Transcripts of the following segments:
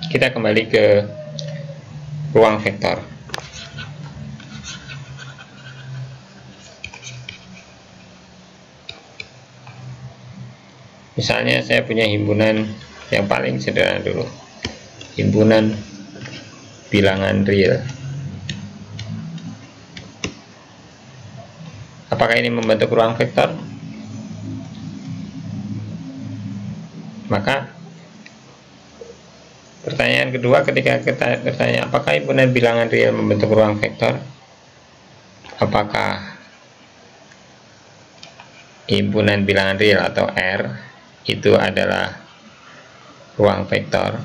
Kita kembali ke ruang vektor. Misalnya saya punya himpunan yang paling sederhana dulu, himpunan bilangan real. Apakah ini membentuk ruang vektor? Maka pertanyaan kedua ketika kita bertanya apakah himpunan bilangan real membentuk ruang vektor, apakah himpunan bilangan real atau R itu adalah ruang vektor?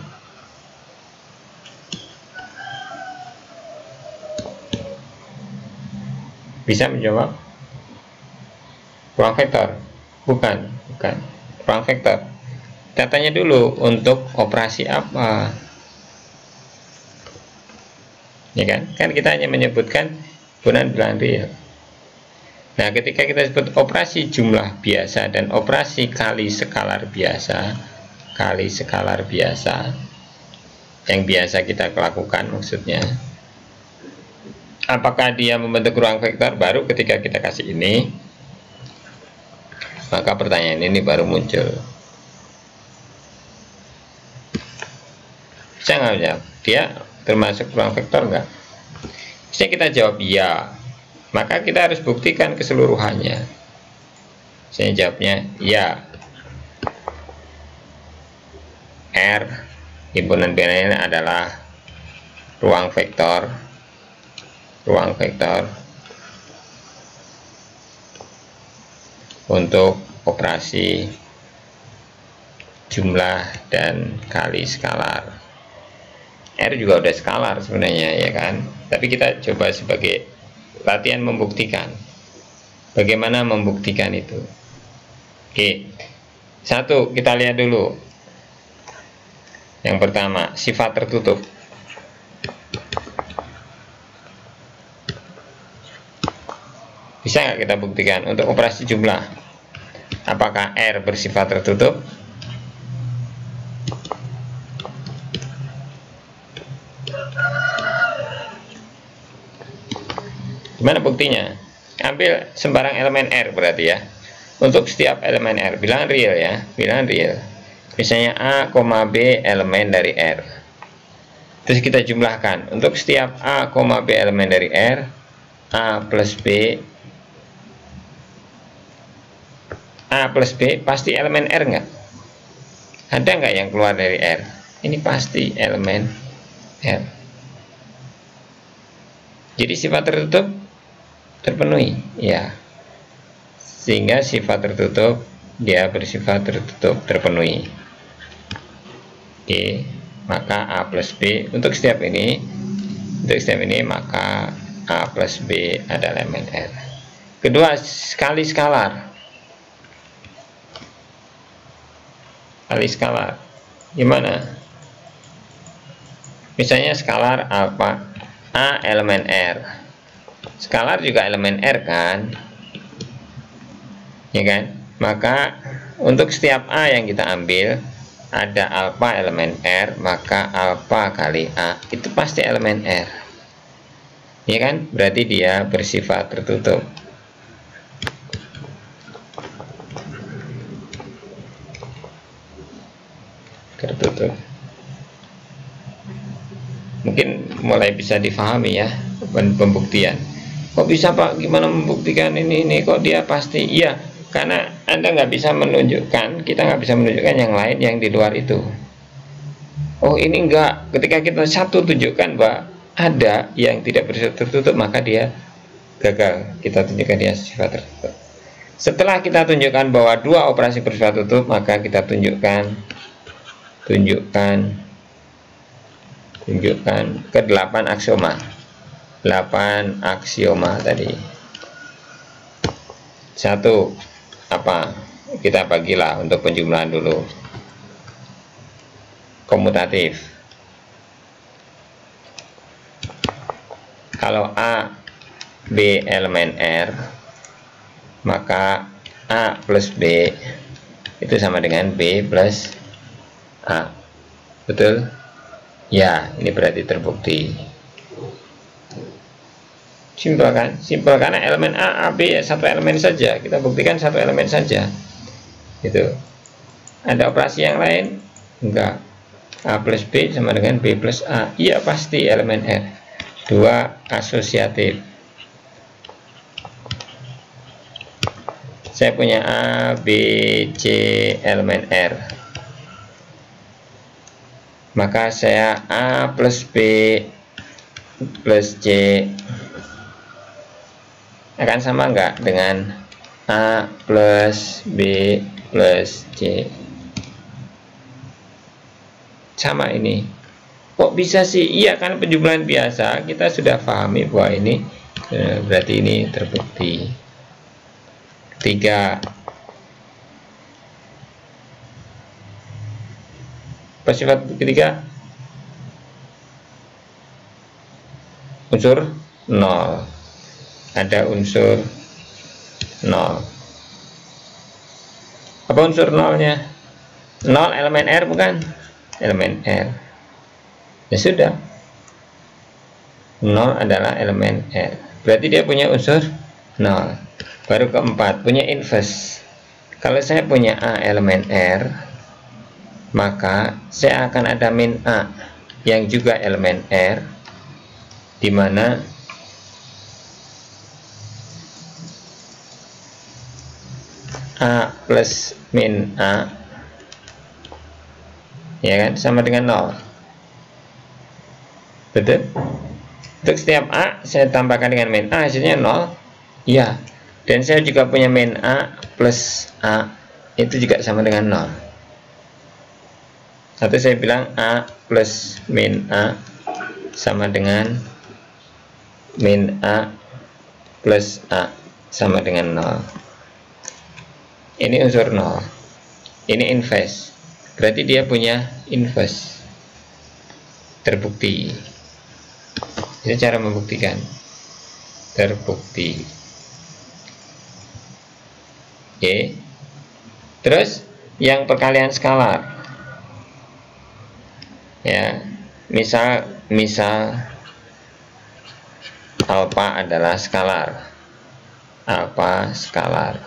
Bisa menjawab? Ruang vektor? Bukan. Ruang vektor. Kita tanya dulu untuk operasi apa, ya kan? Kan kita hanya menyebutkan himpunan bilangan real. Nah, ketika kita sebut operasi jumlah biasa dan operasi kali skalar biasa, yang biasa kita lakukan maksudnya, apakah dia membentuk ruang vektor? Baru ketika kita kasih ini, maka pertanyaan ini baru muncul. Bisa nggak jawab? Dia termasuk ruang vektor nggak? Bisa kita jawab ya. Maka kita harus buktikan keseluruhannya. Saya jawabnya ya. R himpunan bilangan adalah ruang vektor untuk operasi jumlah dan kali skalar. R juga udah skalar sebenarnya, ya kan? Tapi kita coba sebagai latihan membuktikan. Bagaimana membuktikan itu? Oke. Satu, kita lihat dulu. Yang pertama, sifat tertutup. Bisa nggak kita buktikan untuk operasi jumlah? Apakah R bersifat tertutup? Gimana buktinya? Ambil sembarang elemen R berarti ya. Untuk setiap elemen R, bilangan real ya, bilangan real. Misalnya A, B elemen dari R. Terus kita jumlahkan. Untuk setiap A, B elemen dari R, A plus B pasti elemen R nggak? Ada nggak yang keluar dari R? Ini pasti elemen R. Jadi sifat tertutup terpenuhi, ya. Sehingga sifat tertutup dia bersifat tertutup terpenuhi. Oke, maka A plus B untuk setiap ini, maka A plus B adalah elemen R. Kedua, kali skalar. Kali skalar gimana? Misalnya skalar apa? A elemen R. Skalar juga elemen R kan, ya kan? Maka untuk setiap A yang kita ambil ada alfa elemen R, maka alfa kali A itu pasti elemen R, ya kan? Berarti dia bersifat tertutup. Mungkin mulai bisa difahami ya pembuktian. Kok bisa Pak? Gimana membuktikan ini? Kok dia pasti? Iya, karena Anda nggak bisa menunjukkan, kita nggak bisa menunjukkan yang lain yang di luar itu. Oh ini enggak. Ketika kita satu tunjukkan bahwa ada yang tidak bersifat tertutup, maka dia gagal. Kita tunjukkan dia sifat tertutup. Setelah kita tunjukkan bahwa dua operasi bersifat tertutup, maka kita tunjukkan ke 8 aksioma. 8 aksioma tadi. Satu, apa? Kita bagilah untuk penjumlahan dulu. Komutatif. Kalau A, B elemen R, maka A plus B itu sama dengan B plus A. Betul? Ya, ini berarti terbukti. Simpel kan? Simpel karena elemen A, B satu elemen saja. Kita buktikan satu elemen saja. Gitu. Ada operasi yang lain? Enggak. A plus B sama dengan B plus A. Iya, pasti elemen R. 2 asosiatif. Saya punya A, B, C elemen R. Maka saya A plus B plus C akan sama enggak dengan A plus B plus C? Sama ini. Kok bisa sih? Iya, kan penjumlahan biasa. Kita sudah pahami bahwa ini berarti ini terbukti. Ketiga, sifat ketiga, unsur 0. Ada unsur 0. Apa unsur 0-nya? 0 elemen R bukan? Elemen R. Ya sudah. 0 adalah elemen R. Berarti dia punya unsur 0. Baru keempat, punya inverse. Kalau saya punya A elemen R, maka saya akan ada min A yang juga elemen R, di mana A plus min A, ya kan, sama dengan 0. Betul? Untuk setiap A saya tambahkan dengan min A, hasilnya 0. Ya. Dan saya juga punya min A plus A, itu juga sama dengan 0. Atau saya bilang A plus min A sama dengan min A plus A sama dengan 0. Ini unsur 0. Ini inverse. Berarti dia punya inverse. Terbukti. Itu cara membuktikan. Terbukti. Oke. Terus yang perkalian skalar. Ya, misal alfa adalah skalar. Alfa skalar.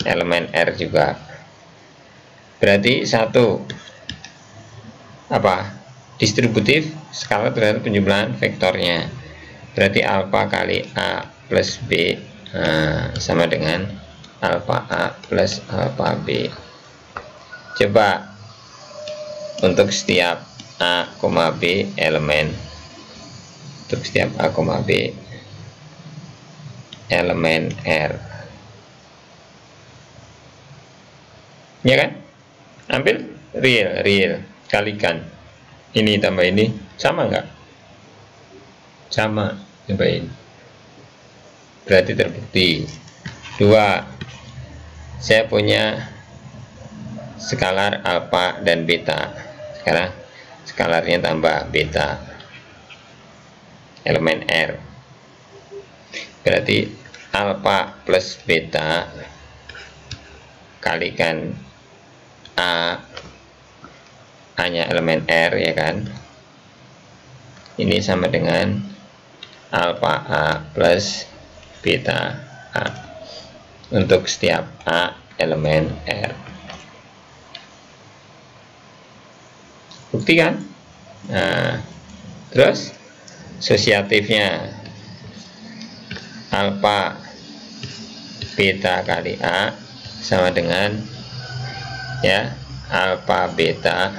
Elemen R juga. Berarti satu apa? Distributif skalar terhadap penjumlahan vektornya. Berarti alfa kali A plus B sama dengan alfa A plus alfa B. Coba untuk setiap A, B elemen, untuk setiap A, B elemen R, ya kan? Ambil real kalikan ini tambah ini, sama nggak? Sama. Cobain. Berarti terbukti. 2, saya punya skalar alfa dan beta. Sekarang skalarnya tambah beta elemen R. Berarti alfa plus beta kalikan A hanya elemen R, ya kan? Ini sama dengan alfa A plus beta A untuk setiap A elemen R. Bukti kan? Nah, terus asosiatifnya alfa beta kali A sama dengan, ya, alfa beta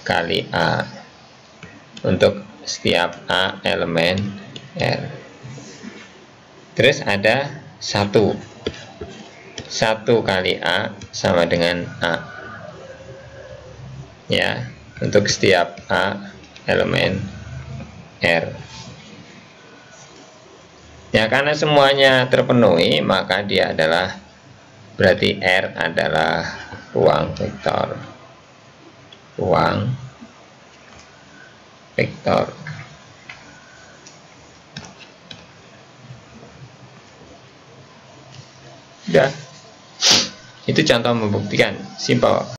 kali A untuk setiap A elemen R. Terus ada 1 kali A sama dengan A, ya, untuk setiap A elemen R. Ya, karena semuanya terpenuhi, maka dia adalah, berarti R adalah ruang vektor. Ruang vektor. Sudah. Itu contoh membuktikan, simpel.